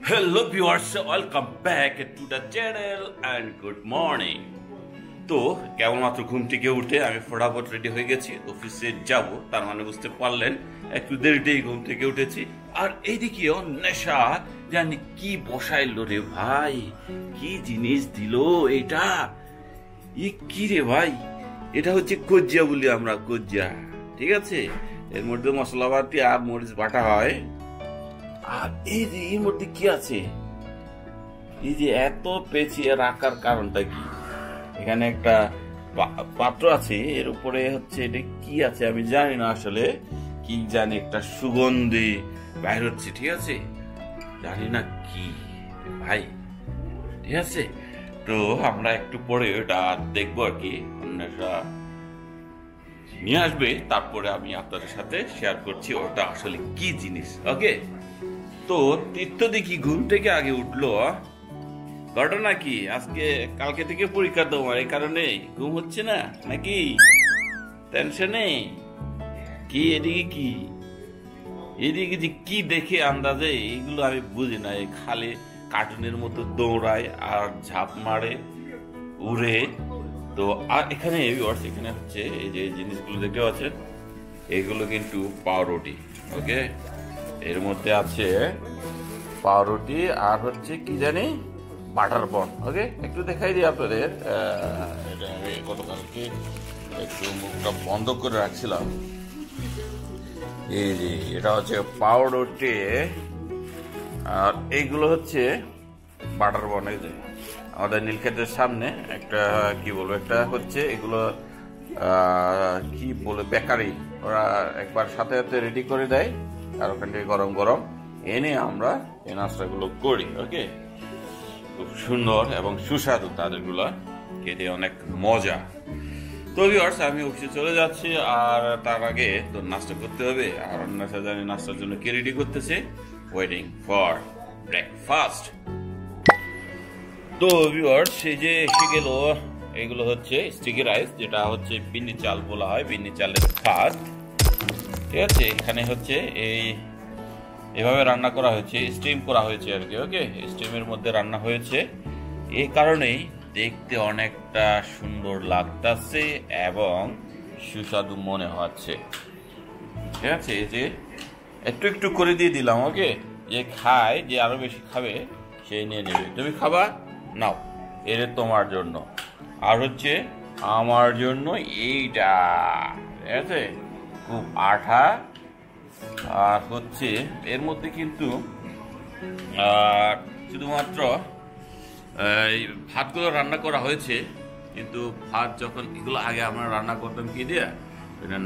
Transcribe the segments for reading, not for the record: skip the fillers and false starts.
Hello viewers, welcome back to the channel and good morning. তো কেবলমাত্র ঘুম থেকে উঠে আমি ফটাফট রেডি হয়ে গেছি, অফিসে যাব। তার মানে বুঝতে পারলেন একটু দেরিতেই ঘুম থেকে উঠেছি। আর এইদিকে নেশা জানি কি বসাইলো রে ভাই, কি জিনিস দিল এটা, কি রে ভাই, এটা হচ্ছে কজিয়া বলি আমরা, কজিয়া, ঠিক আছে। এর মধ্যে মশলাপাতি আর মরিচ বাটা হয়। আর এই যে এর মধ্যে কি আছে, এই যে এত পেঁচিয়ে রাখার কারণটা কি? এখানে একটা পাত্র আছে, এর উপরে হচ্ছে এটা কি আছে আমি জানি না, আসলে কি জানি, একটা সুগন্ধি বাইর হচ্ছে, ঠিক আছে, জানি না কি ভাই, ঠিক আছে। তো আমরা একটু পরে ওটা দেখবো আর কি, অন্যরা নিয়ে আসবে, তারপরে আমি আপনাদের সাথে শেয়ার করছি ওটা আসলে কি জিনিস। ওকে, তো তীর্থ দেখি ঘুম থেকে আগে উঠলো। ঘটনা কি, আজকে কালকে থেকে পরীক্ষা তোমার, এই কারণে ঘুম হচ্ছে না নাকি, টেনশনে কি? এদিকে কি, এদিকে যে কি দেখে আন্দাজে, এইগুলো আমি বুঝি না। খালি কার্টুনের মতো দৌড়ায় আর ঝাঁপ মারে, উড়ে। তো আর এখানে এখানে হচ্ছে এই যে জিনিসগুলো দেখতে পাচ্ছেন, এগুলো কিন্তু পাউরুটি। ওকে, এর মধ্যে আছে পাউরুটি আর হচ্ছে কি জানি বাটার বন। ওকে, একটু দেখাই দিই আপনাদের। গতকালকে একটু মুখটা বন্ধ করে রাখছিলাম। এই যে এটা হচ্ছে পাউরুটি আর এইগুলো হচ্ছে বাটার বন। এই যে আমাদের নীলক্ষেতের সামনে একটা কি বলবো, একটা হচ্ছে এগুলো কি বলে, বেকারি, ওরা একবার সাথে সাথে রেডি করে দেয় আর ওখান থেকে গরম গরম এনে আমরা এই নাস্তাগুলো করি। ওকে, খুব সুন্দর এবং সুস্বাদু, তাদেরগুলো খেতে অনেক মজা। তো ভিউয়ার্স, আমি অফিসে চলে যাচ্ছি, আর তার আগে তো নাস্তা করতে হবে। আর অন্যটা জানি নাস্তার জন্য কে রেডি করতেছে, ওয়েটিং ফর ব্রেকফাস্ট। তো ভিউয়ার্স, এই যে এসে গেল, এগুলো হচ্ছে স্টিকি রাইস, যেটা হচ্ছে বিন্নি চাল বলা হয়, বিন্নি চালের ভাত, ঠিক আছে। এখানে হচ্ছে এভাবে রান্না করা হয়েছে, স্টিম করা হয়েছে আর কি। ওকে, স্টিমের মধ্যে রান্না হয়েছে, এই কারণেই দেখতে অনেকটা সুন্দর লাগতেছে এবং সুস্বাদু মনে হচ্ছে, ঠিক আছে। এই যে একটু একটু করে দিয়ে দিলাম। ওকে, যে খায়, যে আরো বেশি খাবে সে নিয়ে নেবে। তুমি খাবা, নাও, এটা তোমার জন্য, আর হচ্ছে আমার জন্য এইটা, ঠিক আছে। খুব আঠা, আর হচ্ছে এর মধ্যে কিন্তু শুধুমাত্র ভাতগুলো রান্না করা হয়েছে, কিন্তু ভাত যখন এগুলো আগে আমরা রান্না করতাম কি দিয়ে,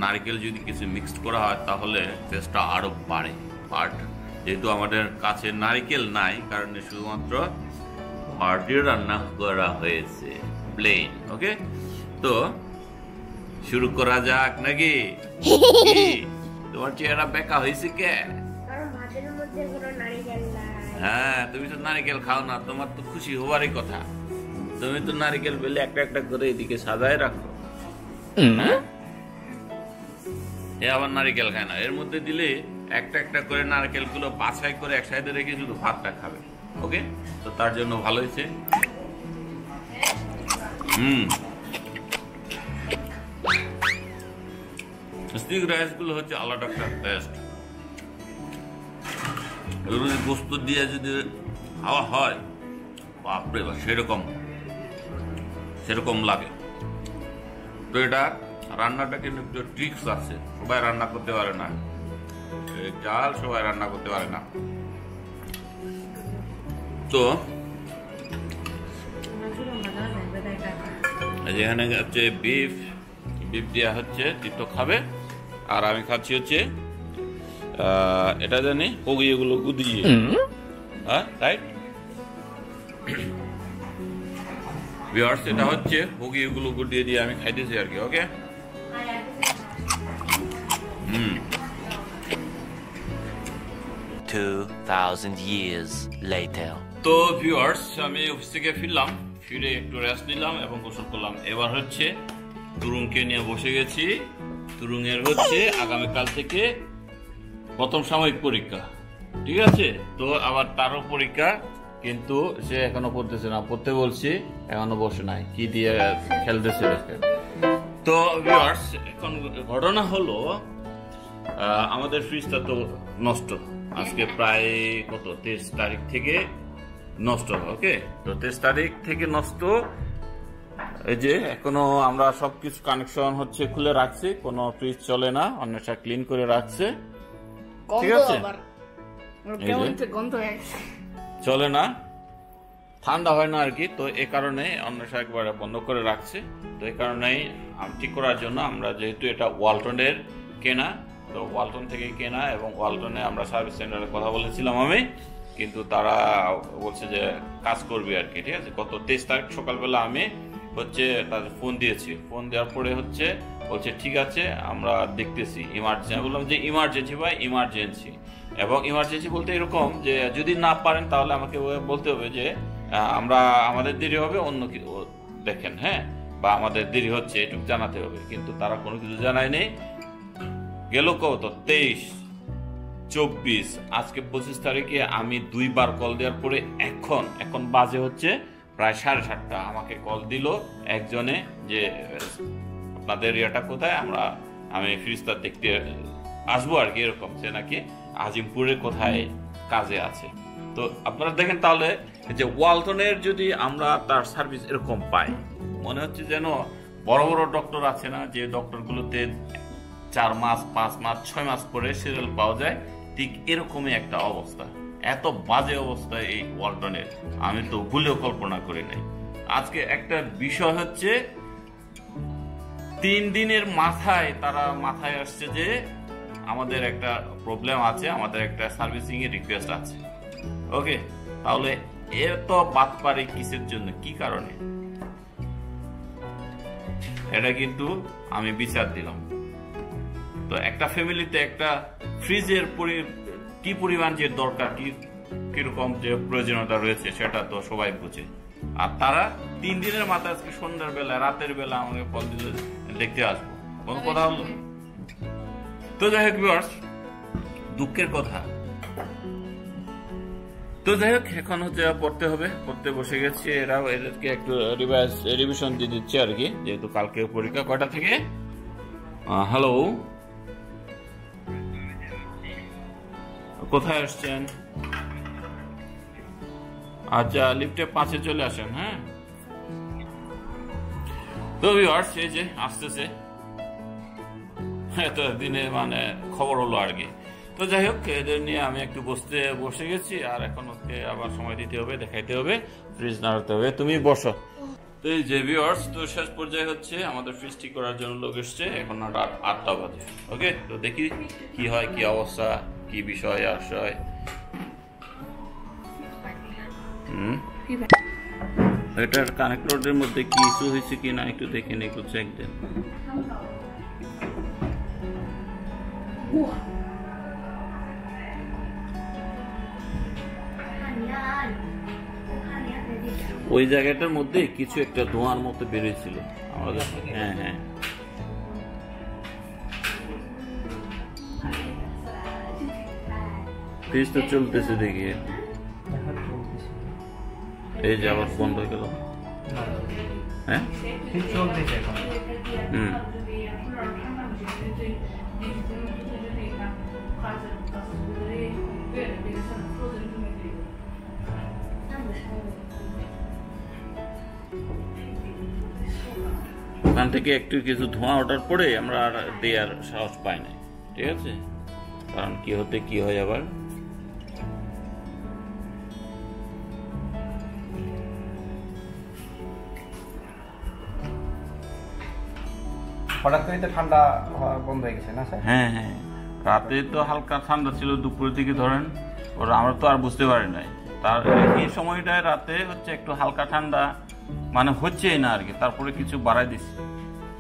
নারকেল যদি কিছু মিক্সড করা হয় তাহলে টেস্টটা আরো বাড়ে। বাট যেহেতু আমাদের কাছে নারকেল নাই, কারণে শুধুমাত্র ভাত দিয়ে রান্না করা হয়েছে, প্লেন। ওকে, তো শুরু করা যাক নাকি? তোমার চেহারা বেঁকা হয়েছে কে? হ্যাঁ, তুমি তো নারিকেল খাও না, তোমার তো খুশি হবারই কথা। তুমি তো নারিকেল পেলে একটা একটা করে এদিকে সাজায় রাখো। এ আবার নারিকেল খায় না, এর মধ্যে দিলে একটা একটা করে নারকেল গুলো বাছাই করে এক সাইডে রেখে শুধু ভাতটা খাবে। ওকে, তো তার জন্য ভালো হয়েছে। স্টিক রাইস গুলো হচ্ছে আলাদা একটা টেস্ট। গোস্ত দিয়ে যদি খাওয়া হয়, বাপরে বাপ, সেরকম লাগে। তো এটা রান্নাটা কিন্তু একটু ট্রিক্স আছে, সবাই রান্না করতে পারে না, চাল সবাই রান্না করতে পারে না। তো যেখানে হচ্ছে বিফ দেওয়া হচ্ছে, তীর্থ খাবে, আর আমি খাচ্ছি হচ্ছে এটা জানি ওগুলো গুদিয়ে, হ্যাঁ রাইট ভিউয়ার্স, এটা হচ্ছে ওগুলো গুদিয়ে দিয়ে আমি খাইতেছি আর কি। ওকে, 2000 years later. তো ভিউয়ার্স, আমি অফিস থেকে ফিরলাম, ফিরে একটু রেস্ট নিলাম এবং গোসল করলাম। এবার হচ্ছে তুরুংকে নিয়ে বসে গেছি। তুরুংয়ের হচ্ছে আগামীকাল থেকে প্রথম সাময়িক পরীক্ষা, ঠিক আছে। তো আবার তারও পরীক্ষা, কিন্তু সে এখনো পড়তেছে না, পড়তে বলছি এখনো বসে নাই, কি দিয়ে খেলতেছে। তো ভিউয়ার্স, এখন ঘটনা হলো আমাদের ফ্রিজটা তো নষ্ট, আজকে প্রায় কত 23 তারিখ থেকে নষ্ট। ওকে, তো 23 তারিখ থেকে নষ্ট। এই যে এখনো আমরা সবকিছু কানেকশন হচ্ছে খুলে রাখছি, কোনো ফ্রিজ চলে না, অন্যটা ক্লিন করে রাখছে, ঠিক আছে। চলে না, ঠান্ডা হয় না আর কি। তো এই কারণে অন্যটা একবারে বন্ধ করে রাখছে। তো এই কারণেই ঠিক করার জন্য আমরা, যেহেতু এটা ওয়ালটনের কেনা, তো ওয়ালটন থেকে কেনা, এবং ওয়ালটনে আমরা সার্ভিস সেন্টারে কথা বলেছিলাম আমি, কিন্তু তারা বলছে যে কাজ করবে আর কি, ঠিক আছে। গত 23 তারিখ সকালবেলা আমি হচ্ছে তাদের ফোন দিয়েছি, ফোন দেওয়ার পরে হচ্ছে বলছে ঠিক আছে আমরা দেখতেছি, ইমার্জেন্সি। আমি বললাম যে ইমার্জেন্সি ভাই, ইমার্জেন্সি। এবং ইমার্জেন্সি বলতে এরকম যে যদি না পারেন তাহলে আমাকে বলতে হবে যে আমরা আমাদের দেরি হবে, অন্য কিছু দেখেন, হ্যাঁ, বা আমাদের দেরি হচ্ছে এটুকু জানাতে হবে। কিন্তু তারা কোনো কিছু জানায়নি। গেল কত 23, 24, আজকে 25 তারিখে আমি 2 বার কল দেওয়ার পরে এখন বাজে হচ্ছে প্রায় 7:30। আমাকে কল দিল একজনে যে আপনাদের ইয়েটা কোথায়, আমি ফ্রিজটা দেখতে আসবো আর কি, এরকম। সে নাকি আজিমপুরের কোথায় কাজে আছে। তো আপনারা দেখেন তাহলে যে ওয়ালটনের যদি আমরা তার সার্ভিস এরকম পাই, মনে হচ্ছে যেন বড় বড় ডক্টর আছে না, যে ডক্টরগুলোতে 4 মাস 5 মাস 6 মাস পরে সিরিয়াল পাওয়া যায়, ঠিক এরকমই একটা অবস্থা। এত বাজে অবস্থা এই ওয়ালটনের, আমি তো ভুলেও কল্পনা করি নাই। আজকে একটা বিষয় হচ্ছে 3 দিনের মাথায় আসছে যে আমাদের একটা প্রবলেম আছে, আমাদের একটা সার্ভিসিং এর রিকোয়েস্ট আছে। ওকে, তাহলে এত বাটপারি কিসের জন্য, কি কারণে? এটা কিন্তু আমি বিচার দিলাম। তো একটা ফ্যামিলিতে একটা ফ্রিজের কি পরিমাণ যে দরকার, কিরকম যে প্রয়োজনীয়তা রয়েছে, সেটা তো সবাই বুঝে। আর তারা 3 দিনের মাথায় আজকে সন্ধ্যার বেলা, রাতের বেলা আমাকে কল দিলে দেখতে আসবো, কোনো কথা হলো। তো যাই হোক ভিউয়ার্স, দুঃখের কথা। তো যাই হোক, এখন হচ্ছে পড়তে হবে, পড়তে বসে গেছি। এদেরকে একটু রিভিশন দিয়ে দিচ্ছে আর কি, যেহেতু কালকে পরীক্ষা। কয়টা থেকে? হ্যালো, কোথায় আসছেন? আচ্ছা, লিফটে 5-এ চলে আসেন। হ্যাঁ, তো ভিউয়ার্স, এই যে আসতেছে, এত দিনে মানে খবর হলো আর কি। তো যাই হোক, এদের নিয়ে আমি একটু বসে গেছি, আর এখন ওকে আবার সময় দিতে হবে, দেখাইতে হবে, ফ্রিজ নাড়াতে হবে। তুমি বসো। তো এই যে ভিউয়ার্স, তো শেষ পর্যায়ে হচ্ছে আমাদের ফ্রিজ ঠিক করার জন্য লোক এসছে, এখন 8টা বাজে। ওকে, তো দেখি কি হয়, কি অবস্থা, কি বিষয় আশয়। এটার কানেক্টরের মধ্যে কি ইস্যু হয়েছে কি না একটু দেখে নিই, একটু চেক দেন। ওই জায়গাটার মধ্যে কিছু একটা ধোঁয়ার মতো বেরিয়েছিল আমাদের। হ্যাঁ হ্যাঁ, ফ্রিজ তো চলতেছে দেখি, এই যে আবার বন্ধ হয়ে গেল। হ্যাঁ, ওখান থেকে একটু কিছু ধোঁয়া ওঠার পরে আমরা আর দেওয়ার সাহস পাই না, ঠিক আছে। কারণ কি হতে কি হয় আবার। হঠাৎ করে তো ঠান্ডা বন্ধ হয়ে গেছে না স্যার? হ্যাঁ হ্যাঁ, রাতে তো হালকা ঠান্ডা ছিল, দুপুরের দিকে ধরেন ওরা, আমরা তো আর বুঝতে পারি নাই। তার এই সময়টায় রাতে হচ্ছে একটু হালকা ঠান্ডা মানে হচ্ছেই না আর কি। তারপরে কিছু বাড়াই দিচ্ছি,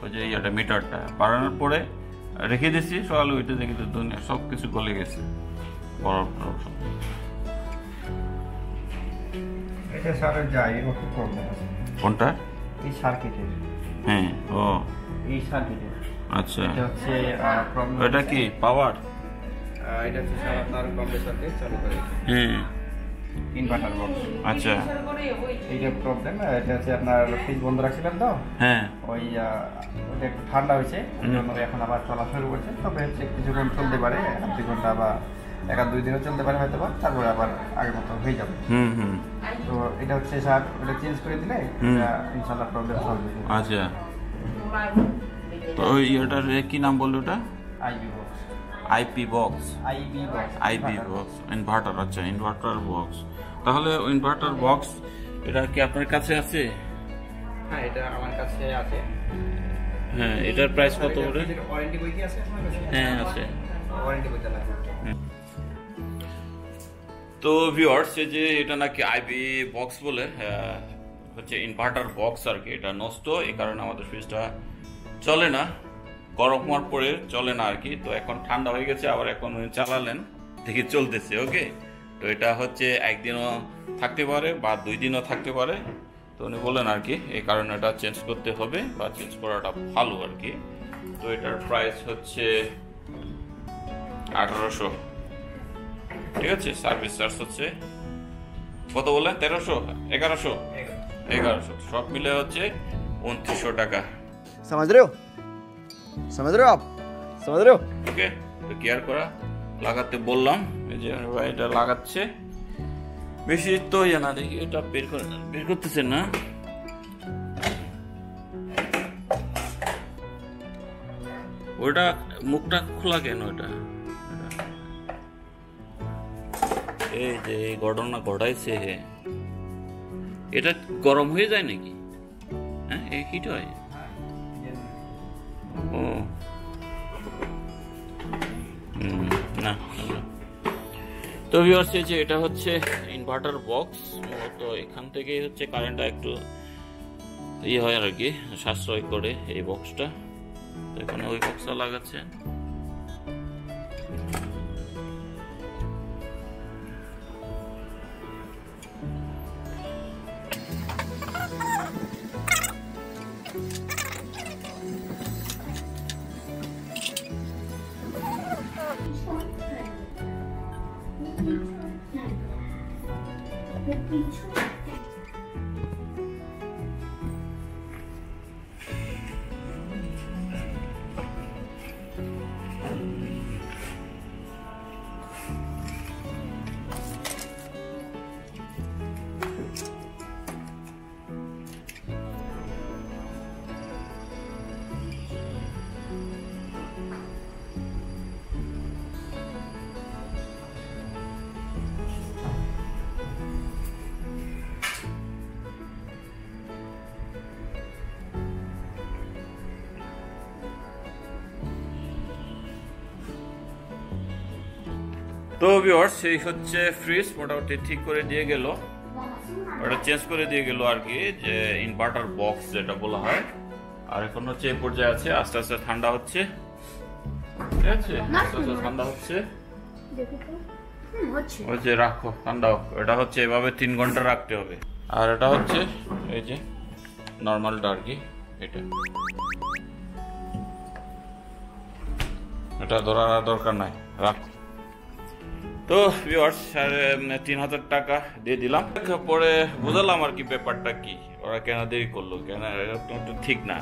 ওই যে ইয়েটা মিটারটা বাড়ানোর পরে রেখে দিচ্ছি, সকালে উঠে দেখি তো দুনিয়া সব কিছু গলে গেছে, বরফ টরফ সব। এটা স্যার যাই একটু প্রবলেম আছে। কোনটা? এই সার্কিটের। হ্যাঁ, ও এই সার্কিটের। আচ্ছা, এটা হচ্ছে প্রবলেম। এটা কি পাওয়ার? এটা হচ্ছে স্যার আপনার কম্প্রেসরকে চালু করে হুম, ইনভার্টার বক্স। আচ্ছা, এইটা প্রবলেম, এটা হচ্ছে আপনার ফ্রিজ বন্ধ রাখছিলেন তো, হ্যাঁ, ওইটা একটু ঠান্ডা হয়েছে, ওই জন্য এখন আবার চলা শুরু করছে। তবে হচ্ছে কিছুক্ষণ চলতে পারে, 1-2 ঘন্টা বা 1-2 দিনও চলতে পারে হয়তো বা, তারপরে আবার আগের মতো হয়ে যাবে। তো এটা হচ্ছে স্যার, ওটা চেঞ্জ করে দিলে এটা ইনশাআল্লাহ প্রবলেম সলভ হয়ে যাবে। আচ্ছা। তো এটার কি নাম বললো ওটা? IB box. IP box, IB box, IP box, inverter. আচ্ছা, ইনভার্টার বক্স। তাহলে ইনভার্টার বক্স এটা কি আপনার কাছে আছে? হ্যাঁ, এটা আমার কাছে আছে। হ্যাঁ, এটার প্রাইস কত করে? ওয়ারেন্টি বই কি আছে আপনার কাছে? হ্যাঁ, আছে। ওয়ারেন্টি বইটা লাগবে। তো ভিউয়ার্স, এই যে এটা নাকি আইপি বক্স বলে, হচ্ছে ইনভার্টার বক্স আর কি। এটা নষ্ট, এই কারণে আমাদের ফ্রিজটা চলে না, গরম হওয়ার পরে চলে না আর কি। তো এখন ঠান্ডা হয়ে গেছে, আবার এখন চালালেন দেখি চলতেছে। ওকে, তো এটা হচ্ছে একদিনও থাকতে পারে বা 2 দিনও থাকতে পারে। তো উনি বলেন আর কি, এই কারণে এটা চেঞ্জ করতে হবে বা চেঞ্জ করাটা ভালো আর কি। তো এটার প্রাইস হচ্ছে 1800। ঠিক আছে, সার্ভিস চার্জ হচ্ছে কত বললেন? 1300, 1100, সব মিলে হচ্ছে 2900 টাকা। समझ रहे हो आप समझ रहे हो। ওকে, তো কেয়ার করা লাগাতে বললাম, এই যে ভাই এটা লাগাচ্ছে। বেশি তো ইয়ে না, দেখি এটা বের করতেছেন না। ওটা মুখটা খোলা কেন? ওটা এই যে ঘটনা ঘটাইছে, এটা গরম হয়ে যায় নাকি? হ্যাঁ, এই হিট হয়। ও না, তো ভিউয়ার্স, যে এটা হচ্ছে ইনভার্টার বক্স। তো এখান থেকে হচ্ছে কারেন্টটা একটু ইয়ে হয় আর কি, সাশ্রয় করে এই বক্সটা। তো এখানে ওই বক্সটা লাগাচ্ছে। তো ভিউয়ার্স, এই হচ্ছে ফ্রিজ মোটামুটি ঠিক করে দিয়ে গেল, ওটা চেঞ্জ করে দিয়ে গেল আর কি, যে ইনভার্টার বক্স যেটা বলা হয়। আর এখন হচ্ছে এই পর্যায়ে আছে, আস্তে আস্তে ঠান্ডা হচ্ছে। ঠিক আছে, আস্তে আস্তে ঠান্ডা হচ্ছে। ওই যে রাখো, ঠান্ডা হোক। এটা হচ্ছে এভাবে 3 ঘন্টা রাখতে হবে। আর এটা হচ্ছে এই যে নর্মালটা আর কি, এটা ধরার দরকার নাই, রাখো। তো ভিউয়ার্স, 3500 টাকা দিয়ে দিলাম। পরে বুঝালাম আর কি ব্যাপারটা কি, ওরা কেন দেরি করলো, কেন একটু ঠিক না।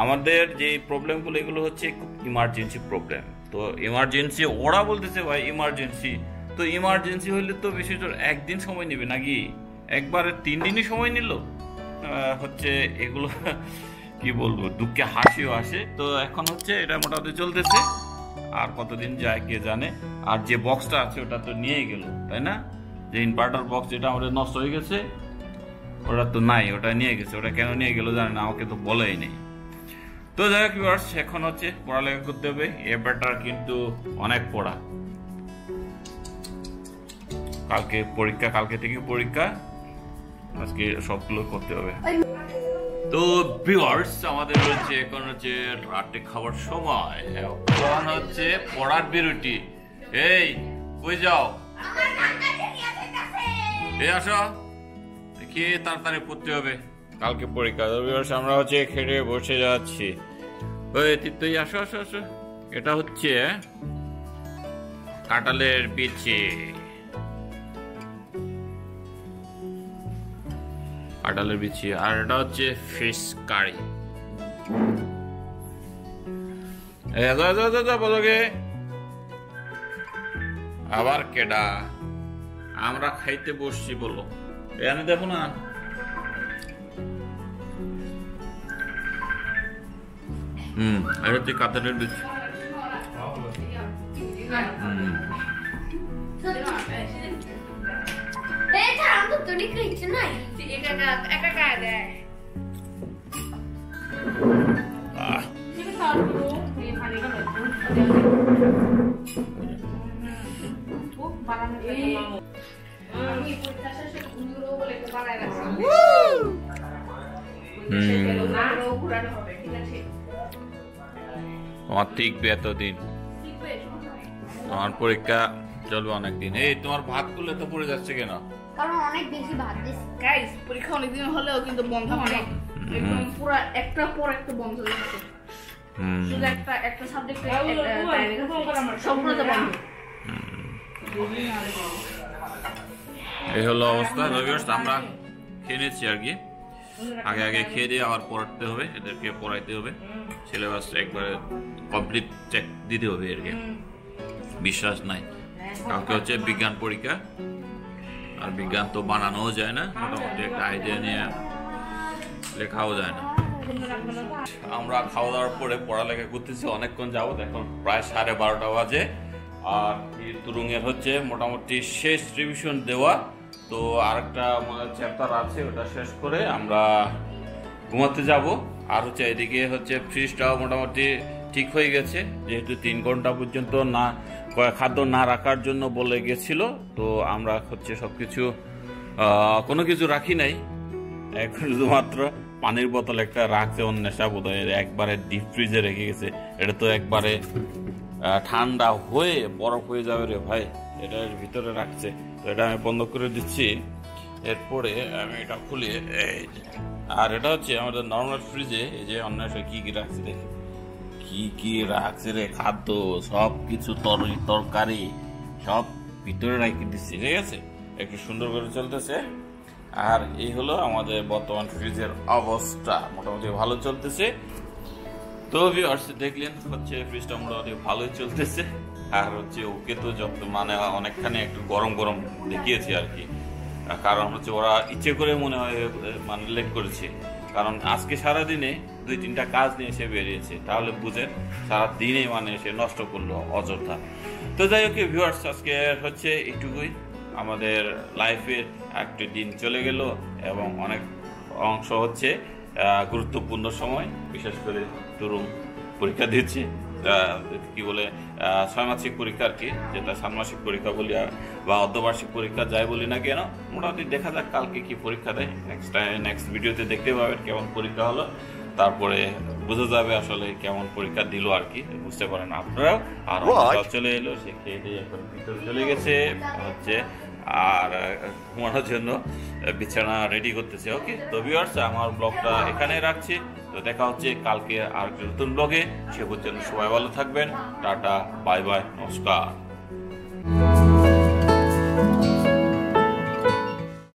আমাদের যে প্রবলেমগুলো এগুলো হচ্ছে খুব ইমার্জেন্সি প্রবলেম। তো ইমার্জেন্সি ওরা বলতেছে ভাই ইমার্জেন্সি, তো ইমার্জেন্সি হলে তো বেশি জোর 1 দিন সময় নেবে নাকি, একবারে 3 দিনই সময় নিল। হচ্ছে এগুলো কি বলবো, দুঃখে হাসিও আসে। তো এখন হচ্ছে এটা মোটামুটি চলতেছে, আর কতদিন যায় কে জানে। আর যে বক্সটা আছে ওটা তো নিয়েই গেল, তাই না? যে ইনভার্টার বক্স যেটা আমাদের নষ্ট হয়ে গেছে ওটা তো নাই, ওটা নিয়ে গেছে। ওটা কেন নিয়ে গেল জানে না, আমাকে তো বলেই নেই। তো যাই হোক ভিউয়ার্স, এখন হচ্ছে পড়ালেখা করতে হবে। এ ব্যাটার কিন্তু অনেক পড়া, কালকে পরীক্ষা, কালকে থেকে পরীক্ষা, আজকে সবগুলো করতে হবে। তো ভিউয়ার্স, আমাদের হচ্ছে এখন হচ্ছে রাতে খাবার সময়, এখন হচ্ছে পড়ার বিরতি। এই কই যাও, এই আসো, দেখি তাড়াতাড়ি পড়তে হবে, কালকে পরীক্ষা। ভিউয়ার্স, আমরা হচ্ছে খেটে বসে যাচ্ছি। ওই তুই আসো আসো আসো, এটা হচ্ছে কাঁঠালের বিচি, কাঁঠালের বিচি, আর এটা হচ্ছে ফিশ কারি। বলোগে আবার কেডা? আমরা খাইতে বসছি বলো, এখানে দেখো না। এটা হচ্ছে কাঁঠালের বিচি। তোমার টিকবে এতদিন, তোমার পরীক্ষা চলবে অনেকদিন। এই তোমার ভাত গুলো তো পড়ে যাচ্ছে কেন? কারণ অনেক বেশি ভাত দিছি গাইস, পরীক্ষা অনেকদিন হলেও কিন্তু বন্ধ অনেক, একদম পুরো একটা পর একটা বন্ধ হচ্ছে। শুধু একটা সাবজেক্টে সবগুলোতে বন্ধ। এই হলো অবস্থা। আমরা খেয়ে নিচ্ছি আর কি, আগে আগে খেয়ে দিয়ে আবার পড়াতে হবে, এদেরকে পড়াইতে হবে, সিলেবাসটা একবারে কমপ্লিট চেক দিতে হবে আর কি। বিশ্বাস নাই, কালকে হচ্ছে বিজ্ঞান পরীক্ষা, আর বিজ্ঞান তো বানানোও যায় না, মোটামুটি একটা আইডিয়া নিয়ে লেখাও যায় না। আমরা খাওয়া দাওয়ার পরে পড়ালেখা করতেছি অনেকক্ষণ যাবত, এখন প্রায় 12:30 বাজে। আর তুরুঙের হচ্ছে মোটামুটি শেষ রিভিশন দেওয়া, তো আরেকটা চ্যাপ্টার আছে, ওটা শেষ করে আমরা ঘুমাতে যাব। আর হচ্ছে এদিকে হচ্ছে ফ্রিজটাও মোটামুটি ঠিক হয়ে গেছে, যেহেতু 3 ঘন্টা পর্যন্ত না খাদ্য না রাখার জন্য বলে গেছিল, তো আমরা হচ্ছে সবকিছু কোনো কিছু রাখি নাই, শুধুমাত্র পানির বোতল একটা রাখছে অন্বেষা বোধহয়, একবারে ডিপ ফ্রিজে রেখে গেছে। এটা তো একবারে ঠান্ডা হয়ে বরফ হয়ে যাবে রে ভাই, এটার ভিতরে রাখছে। তো এটা আমি বন্ধ করে দিচ্ছি, এরপরে আমি এটা খুলে, আর এটা হচ্ছে আমাদের নর্মাল ফ্রিজে এই যে অন্বেষা কি কি রাখছে, দেখে কি কি রাখছে রে, খাদ্য সব কিছু, তরকারি সব ভিতরে রেখে দিচ্ছি, ঠিক আছে, একটু সুন্দর করে চলতেছে। আর এই হলো আমাদের বর্তমান ফ্রিজের অবস্থা, মোটামুটি ভালো চলতেছে। তো ভিউয়ার্স দেখলেন হচ্ছে ফ্রিজটা মোটামুটি ভালোই চলতেছে। আর হচ্ছে ওকে তো যত মানে অনেকখানি একটু গরম গরম দেখিয়েছি আর কি, কারণ হচ্ছে ওরা ইচ্ছে করে মনে হয় মানে লেট করেছে, কারণ আজকে সারাদিনে 2-3টা কাজ নিয়ে সে বেরিয়েছে, তাহলে বুঝেন সারাদিনে মানে সে নষ্ট করলো অযথা। তো যাই হোক ভিউয়ার্স, আজকে হচ্ছে এইটুকুই, আমাদের লাইফের একটা দিন চলে গেল এবং অনেক অংশ হচ্ছে গুরুত্বপূর্ণ সময়, বিশেষ করে তরুণ পরীক্ষা দিচ্ছে, কি বলে 6 মাসিক পরীক্ষা আর কি, যেটা 7 মাসিক পরীক্ষা বলি বা অর্ধবার্ষিক পরীক্ষা যাই বলি না কেন। মোটামুটি দেখা যাক কালকে কি পরীক্ষা দেয়, নেক্সট ভিডিওতে দেখতে পাবেন কেমন পরীক্ষা হলো, তারপরে বোঝা যাবে আসলে কেমন পরীক্ষা দিল আর কি, বুঝতে পারেন আপনারাও। আর চলে এলো, সে খেয়ে দিয়ে এখন ভিতরে চলে গেছে হচ্ছে, আর ঘুমানোর জন্য বিছানা রেডি করতেছে। ওকে, তো ভিউয়ার্স আমার ব্লগটা এখানে রাখছি, তো দেখা হচ্ছে কালকে আর একটা নতুন ব্লগে। সে পর্যন্ত সবাই ভালো থাকবেন, টাটা, বাই বাই, নমস্কার।